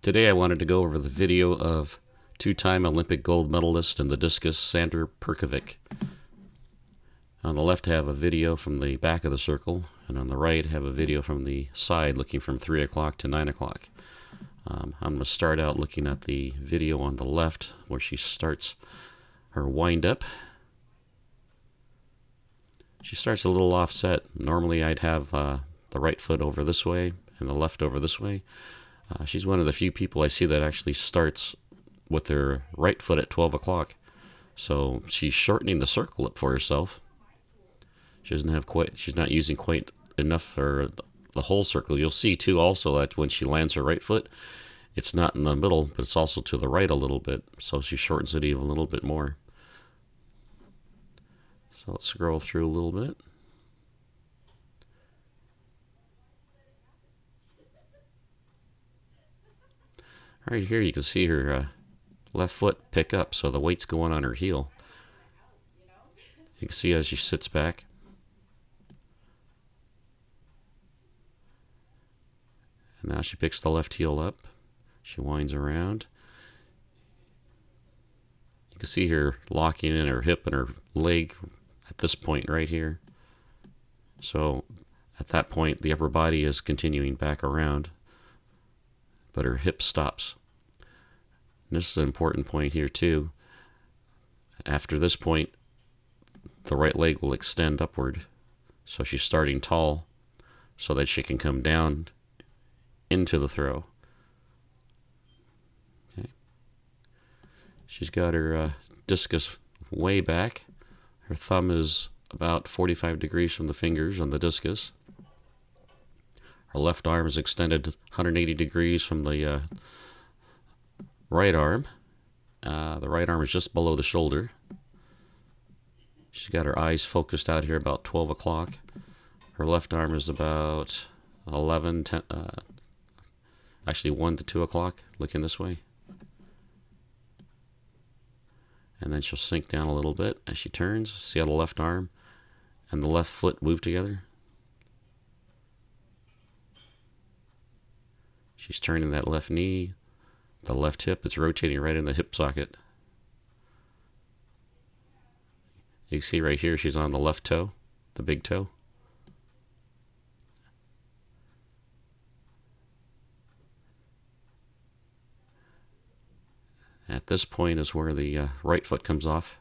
Today I wanted to go over the video of two-time Olympic gold medalist in the discus, Sandra Perkovic. On the left I have a video from the back of the circle, and on the right I have a video from the side looking from 3 o'clock to 9 o'clock. I'm going to start out looking at the video on the left where she starts her wind-up. She starts a little offset. Normally I'd have the right foot over this way and the left over this way. She's one of the few people I see that actually starts with her right foot at 12 o'clock. So she's shortening the circle up for herself. She doesn't have quite, she's not using quite enough for the whole circle. You'll see too also that when she lands her right foot, it's not in the middle, but it's also to the right a little bit. So she shortens it even a little bit more. So let's scroll through a little bit. Right here you can see her left foot pick up, so the weight's going on her heel. You can see as she sits back. And now she picks the left heel up. She winds around. You can see her locking in her hip and her leg at this point right here. So at that point the upper body is continuing back around, but her hip stops. And this is an important point here too. After this point, the right leg will extend upward. So she's starting tall so that she can come down into the throw. Okay. She's got her discus way back. Her thumb is about 45 degrees from the fingers on the discus. Her left arm is extended 180 degrees from the right arm. The right arm is just below the shoulder. She's got her eyes focused out here about 12 o'clock. Her left arm is about 11, 10, actually 1 to 2 o'clock, looking this way. And then she'll sink down a little bit as she turns. See how the left arm and the left foot move together? She's turning that left knee, the left hip, it's rotating right in the hip socket. You can see right here she's on the left toe, the big toe. At this point is where the right foot comes off.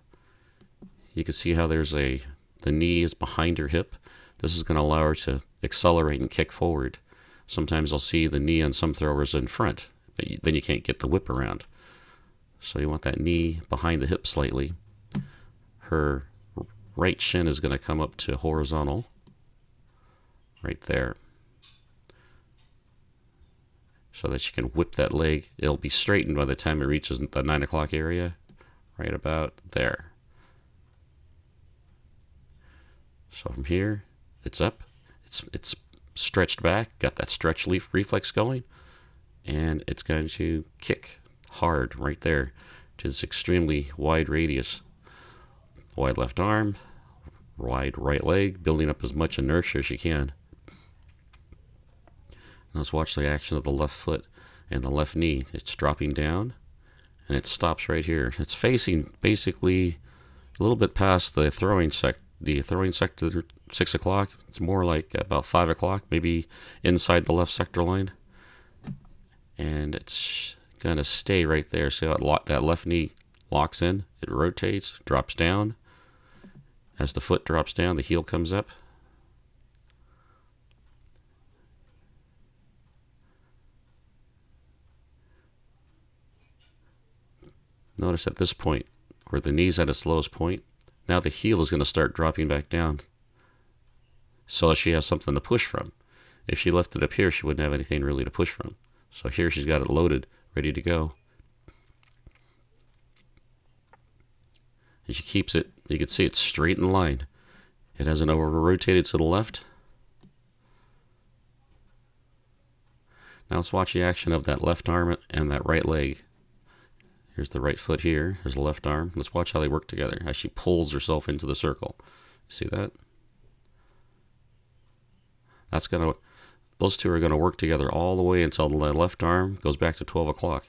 You can see how there's the knee is behind her hip. This is going to allow her to accelerate and kick forward. Sometimes I'll see the knee on some throwers in front, but then you can't get the whip around. So you want that knee behind the hip slightly. Her right shin is going to come up to horizontal, right there, so that she can whip that leg. It'll be straightened by the time it reaches the 9 o'clock area, right about there. So from here, it's up, it's stretched back, got that stretch reflex going, and it's going to kick hard right there to this extremely wide radius. Wide left arm, wide right leg, building up as much inertia as you can. Now let's watch the action of the left foot and the left knee. It's dropping down and it stops right here. It's facing basically a little bit past the throwing sector, 6 o'clock. It's more like about 5 o'clock, maybe inside the left sector line. And it's going to stay right there. See how that left knee locks in? It rotates, drops down. As the foot drops down, the heel comes up. Notice at this point, where the knee's at its lowest point, now the heel is going to start dropping back down, so she has something to push from. If she left it up here, she wouldn't have anything really to push from. So here she's got it loaded, ready to go. And she keeps it, you can see it's straight in line. It hasn't over-rotated to the left. Now let's watch the action of that left arm and that right leg. Here's the right foot here, here's the left arm. Let's watch how they work together, as she pulls herself into the circle. See that? That's going to those two are going to work together all the way until the left arm goes back to 12 o'clock.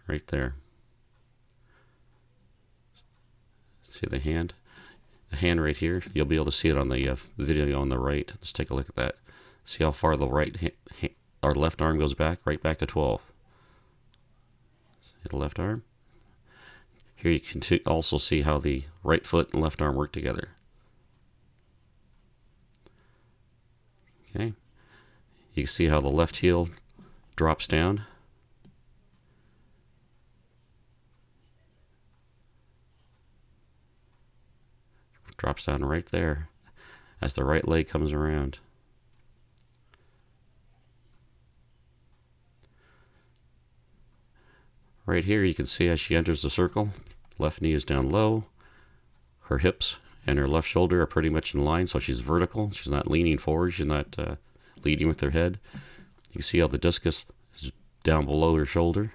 Right there. See the hand? The hand right here. You'll be able to see it on the video on the right. Let's take a look at that. See how far the our left arm goes back? Right back to 12. See the left arm? Here you can also see how the right foot and left arm work together. Okay. You can see how the left heel drops down. Drops down right there as the right leg comes around. Right here you can see as she enters the circle, left knee is down low, her hips and her left shoulder are pretty much in line, so she's vertical, she's not leaning forward, she's not leading with her head. You can see how the discus is down below her shoulder.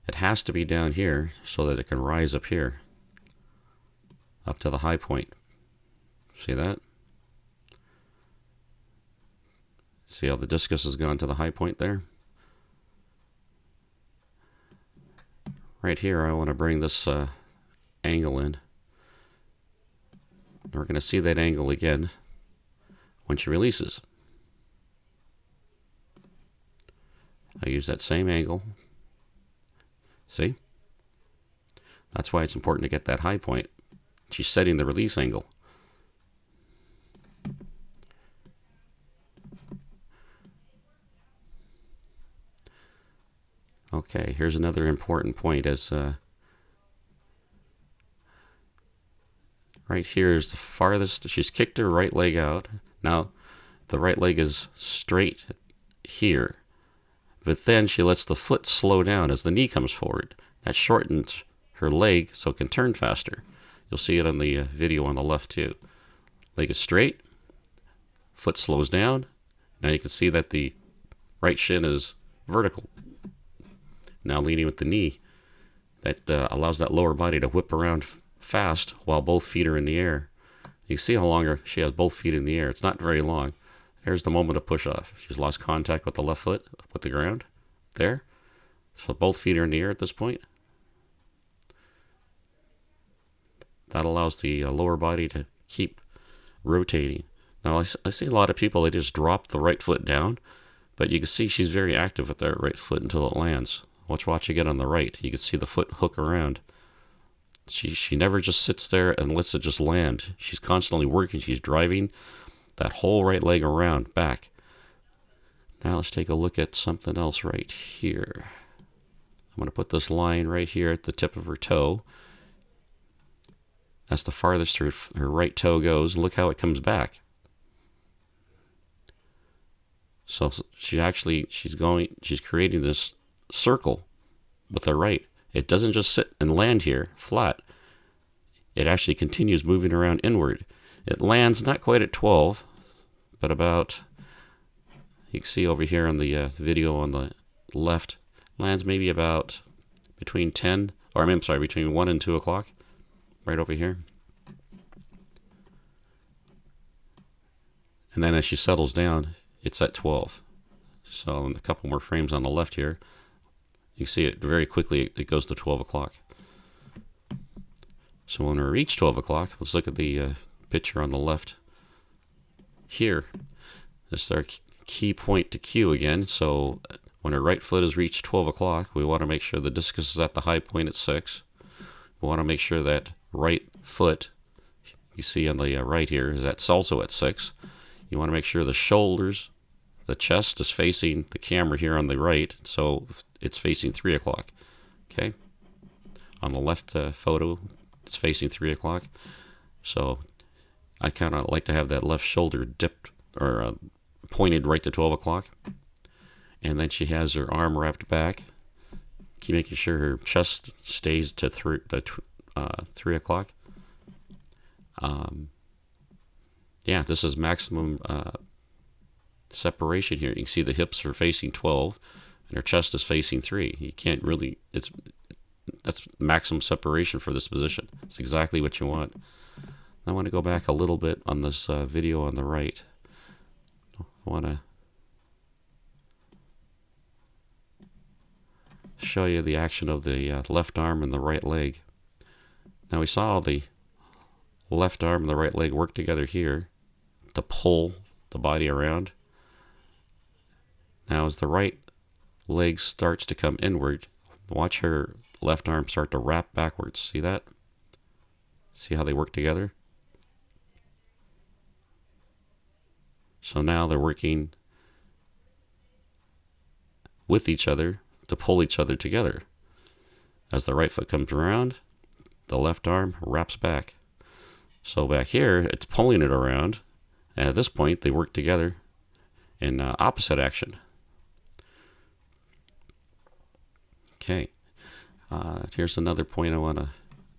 It has to be down here so that it can rise up here, up to the high point. See that? See how the discus has gone to the high point there? Right here, I want to bring this angle in. We're going to see that angle again when she releases. I use that same angle. See? That's why it's important to get that high point. She's setting the release angle. Okay, here's another important point. As right here is the farthest. She's kicked her right leg out. Now the right leg is straight here. But then she lets the foot slow down as the knee comes forward. That shortens her leg so it can turn faster. You'll see it on the video on the left too. Leg is straight, foot slows down. Now you can see that the right shin is vertical. Now leaning with the knee. That allows that lower body to whip around fast while both feet are in the air. You see how long she has both feet in the air. It's not very long. Here's the moment of push off. She's lost contact with the left foot, with the ground. There. So both feet are in the air at this point. That allows the lower body to keep rotating. Now I see a lot of people, they just drop the right foot down, but you can see she's very active with that right foot until it lands. Watch again on the right. You can see the foot hook around. She never just sits there and lets it just land. She's constantly working. She's driving that whole right leg around, back. Now let's take a look at something else right here. I'm going to put this line right here at the tip of her toe. That's the farthest her right toe goes. Look how it comes back. So she's creating this circle with her right. It doesn't just sit and land here flat. It actually continues moving around inward. It lands not quite at 12, but about, you can see over here on the video on the left, lands maybe about between 10, or I'm sorry, between 1 and 2 o'clock, right over here. And then as she settles down, it's at 12. So in a couple more frames on the left here, you can see it very quickly, it goes to 12 o'clock. So when we reach 12 o'clock, let's look at the picture on the left here. This is our key point to cue again. So when our right foot has reached 12 o'clock, we want to make sure the discus is at the high point at 6. We want to make sure that right foot, you see on the right here, is also at 6. You want to make sure the shoulders, the chest is facing the camera here on the right, so it's facing 3 o'clock. Okay? On the left photo, it's facing 3 o'clock. So I kind of like to have that left shoulder dipped or pointed right to 12 o'clock. And then she has her arm wrapped back, keep making sure her chest stays to 3 o'clock. Yeah, this is maximum separation here. You can see the hips are facing 12 and her chest is facing 3. You can't really, that's maximum separation for this position. It's exactly what you want. I want to go back a little bit on this video on the right. I want to show you the action of the left arm and the right leg. Now we saw the left arm and the right leg work together here to pull the body around. Now as the right leg starts to come inward, watch her left arm start to wrap backwards. See that? See how they work together? So now they're working with each other to pull each other together. As the right foot comes around, the left arm wraps back. So back here, it's pulling it around, and at this point, they work together in opposite action. Okay, here's another point I want to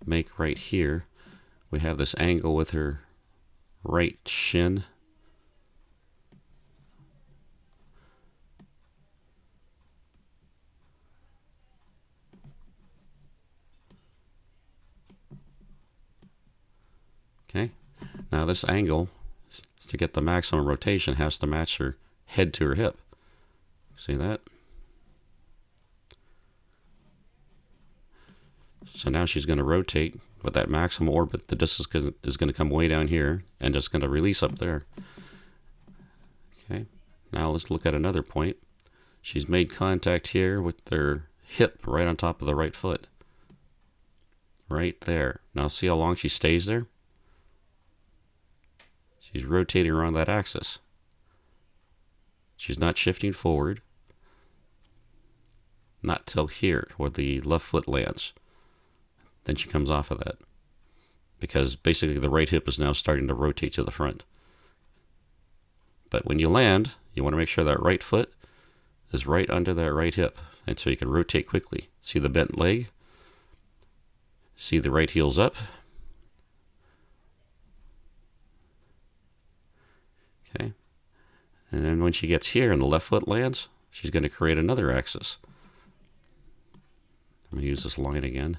make right here. We have this angle with her right shin. Okay, now this angle, to get the maximum rotation, has to match her head to her hip. See that? So now she's going to rotate with that maximum orbit. The disc is going to come way down here and just going to release up there. Okay, now let's look at another point. She's made contact here with their hip right on top of the right foot. Right there. Now see how long she stays there? She's rotating around that axis. She's not shifting forward. Not till here, where the left foot lands. Then she comes off of that. Because basically the right hip is now starting to rotate to the front. But when you land, you want to make sure that right foot is right under that right hip. And so you can rotate quickly. See the bent leg? See the right heel's up? Okay, and then when she gets here and the left foot lands, she's going to create another axis. I'm going to use this line again.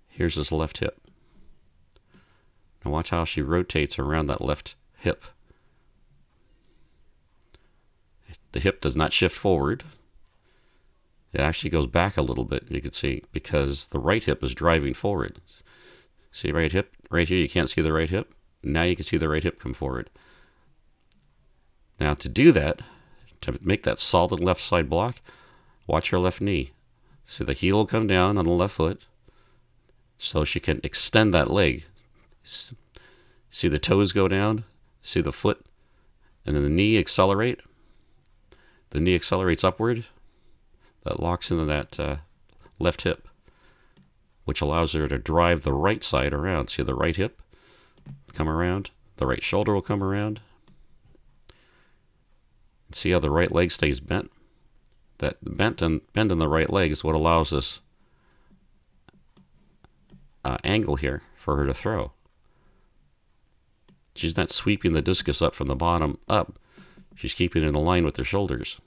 Here's this left hip. Now watch how she rotates around that left hip. The hip does not shift forward. It actually goes back a little bit, you can see, because the right hip is driving forward. See right hip? Right here you can't see the right hip. Now you can see the right hip come forward. Now to do that, to make that solid left side block, watch her left knee. See the heel will come down on the left foot so she can extend that leg. See the toes go down, see the foot, and then the knee accelerate. The knee accelerates upward. That locks into that left hip, which allows her to drive the right side around. See the right hip come around, the right shoulder will come around. See how the right leg stays bent? That bend in the right leg is what allows this angle here for her to throw. She's not sweeping the discus up from the bottom up. She's keeping it in line with her shoulders.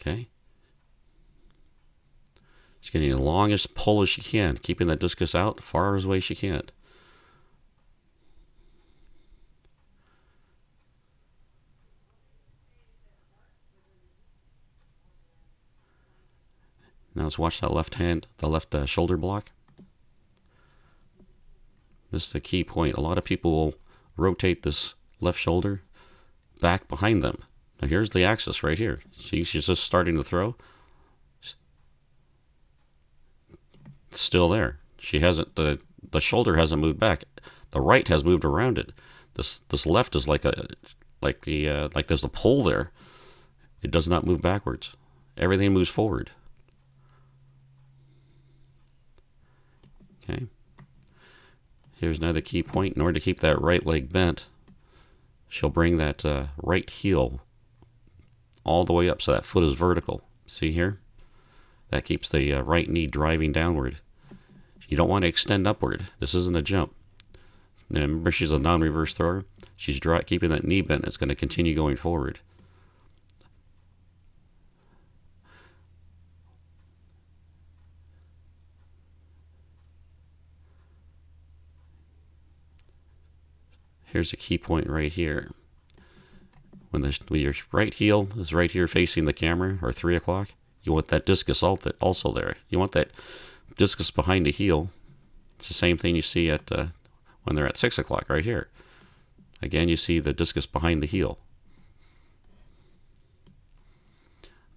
Okay. She's getting the longest pull as she can, keeping that discus out far as away as she can. Now let's watch that left hand, the left shoulder block. This is the key point. A lot of people will rotate this left shoulder back behind them. Now here's the axis right here. See, she's just starting to throw. It's still there. She hasn't, the shoulder hasn't moved back. The right has moved around it. This left is like there's a pole there. It does not move backwards. Everything moves forward. Okay. Here's another key point. In order to keep that right leg bent, she'll bring that right heel all the way up so that foot is vertical. See here? That keeps the right knee driving downward. You don't want to extend upward. This isn't a jump. Now, remember, she's a non-reverse thrower. She's keeping that knee bent. It's going to continue going forward. here's a key point right here. When your right heel is right here facing the camera, or 3 o'clock, you want that discus also there. You want that discus behind the heel. It's the same thing you see at when they're at 6 o'clock right here. Again, you see the discus behind the heel.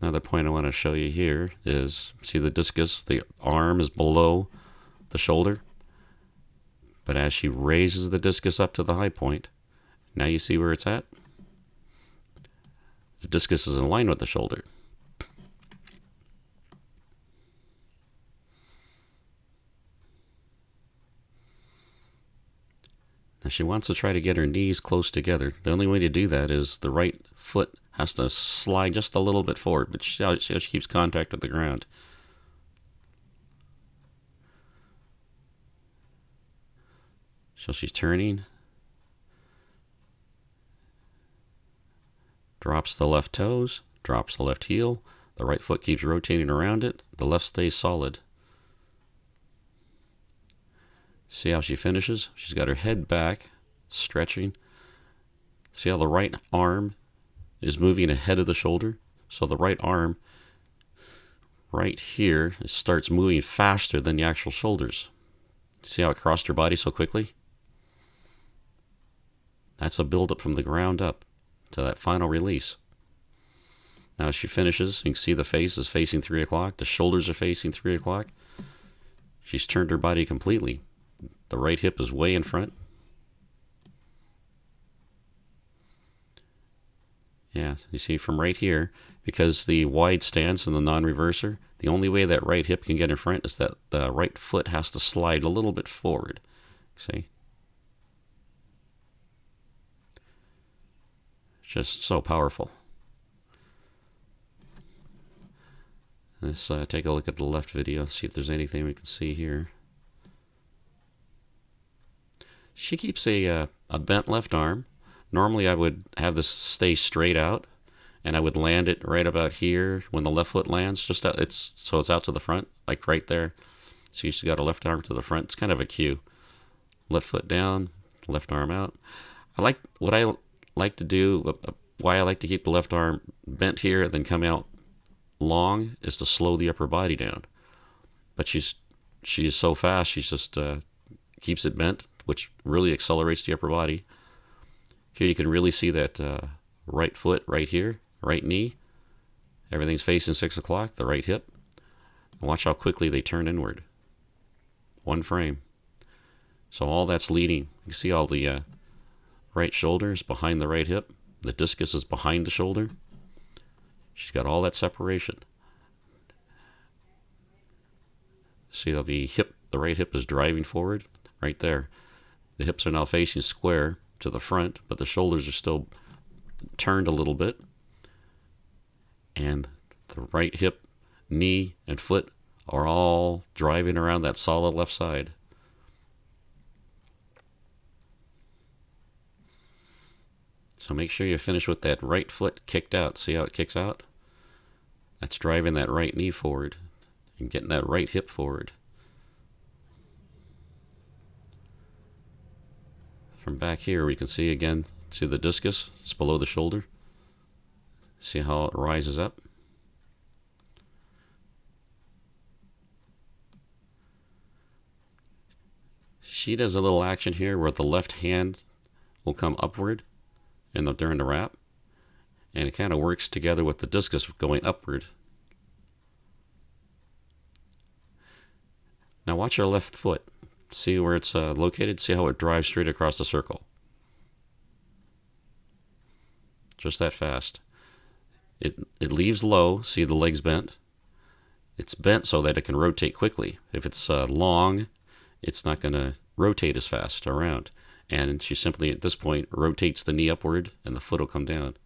Another point I want to show you here is, see the discus, the arm is below the shoulder. But as she raises the discus up to the high point, now you see where it's at? The discus is in line with the shoulder. Now she wants to try to get her knees close together. The only way to do that is the right foot has to slide just a little bit forward, but see how she keeps contact with the ground. So she's turning, drops the left toes, drops the left heel, the right foot keeps rotating around it, the left stays solid. See how she finishes? She's got her head back, stretching. See how the right arm is moving ahead of the shoulder? So the right arm right here starts moving faster than the actual shoulders. See how it crossed her body so quickly? That's a buildup from the ground up to that final release. Now as she finishes, you can see the face is facing 3 o'clock. The shoulders are facing 3 o'clock. She's turned her body completely. The right hip is way in front. Yeah, you see from right here, because the wide stance and the non-reverser, the only way that right hip can get in front is that the right foot has to slide a little bit forward. See? Just so powerful. Let's take a look at the left video, see if there's anything we can see here. She keeps a bent left arm. Normally I would have this stay straight out, and I would land it right about here when the left foot lands, just out, so it's out to the front, like right there. So she's got a left arm to the front. It's kind of a cue. Left foot down, left arm out. What I like to do, why I like to keep the left arm bent here and then come out long, is to slow the upper body down. But she is so fast, she just keeps it bent, which really accelerates the upper body. Here you can really see that right foot right here, right knee. Everything's facing 6 o'clock, the right hip. And watch how quickly they turn inward. One frame. So all that's leading. You can see all the right shoulder is behind the right hip. The discus is behind the shoulder. She's got all that separation. See how the right hip is driving forward? Right there. The hips are now facing square to the front, but the shoulders are still turned a little bit. And the right hip, knee, and foot are all driving around that solid left side. So make sure you finish with that right foot kicked out. See how it kicks out? That's driving that right knee forward and getting that right hip forward. From back here, we can see again, see the discus? It's below the shoulder. See how it rises up? She does a little action here where the left hand will come upward during the wrap, and it kind of works together with the discus going upward. Now watch your left foot. See where it's located? See how it drives straight across the circle? Just that fast. It leaves low. See the legs bent? It's bent so that it can rotate quickly. If it's long, it's not going to rotate as fast around. And she simply, at this point, rotates the knee upward and the foot will come down.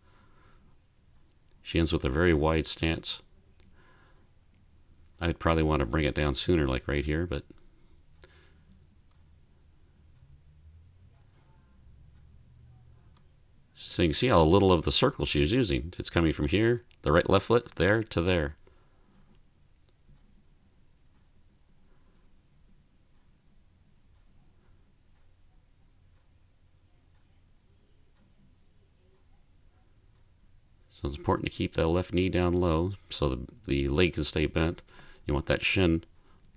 She ends with a very wide stance. I'd probably want to bring it down sooner, like right here, but so you can see how little of the circle she's using. It's coming from here, the left foot, there to there. So it's important to keep that left knee down low so the leg can stay bent. You want that shin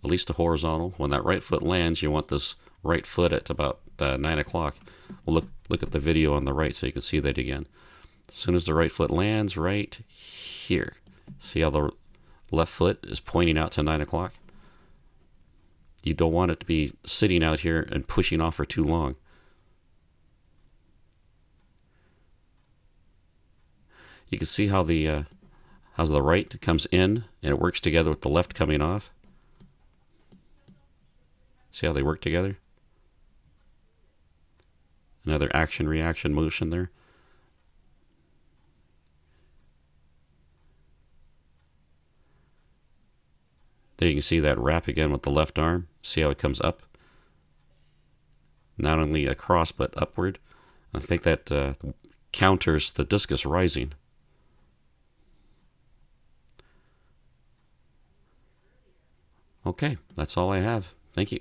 at least a horizontal. When that right foot lands, you want this right foot at about 9 o'clock. Well, look at the video on the right so you can see that again. As soon as the right foot lands right here, see how the left foot is pointing out to 9 o'clock? You don't want it to be sitting out here and pushing off for too long. You can see how the right comes in and it works together with the left coming off. See how they work together? Another action-reaction motion there. There you can see that wrap again with the left arm. See how it comes up? Not only across, but upward. I think that counters the discus rising. Okay, that's all I have. Thank you.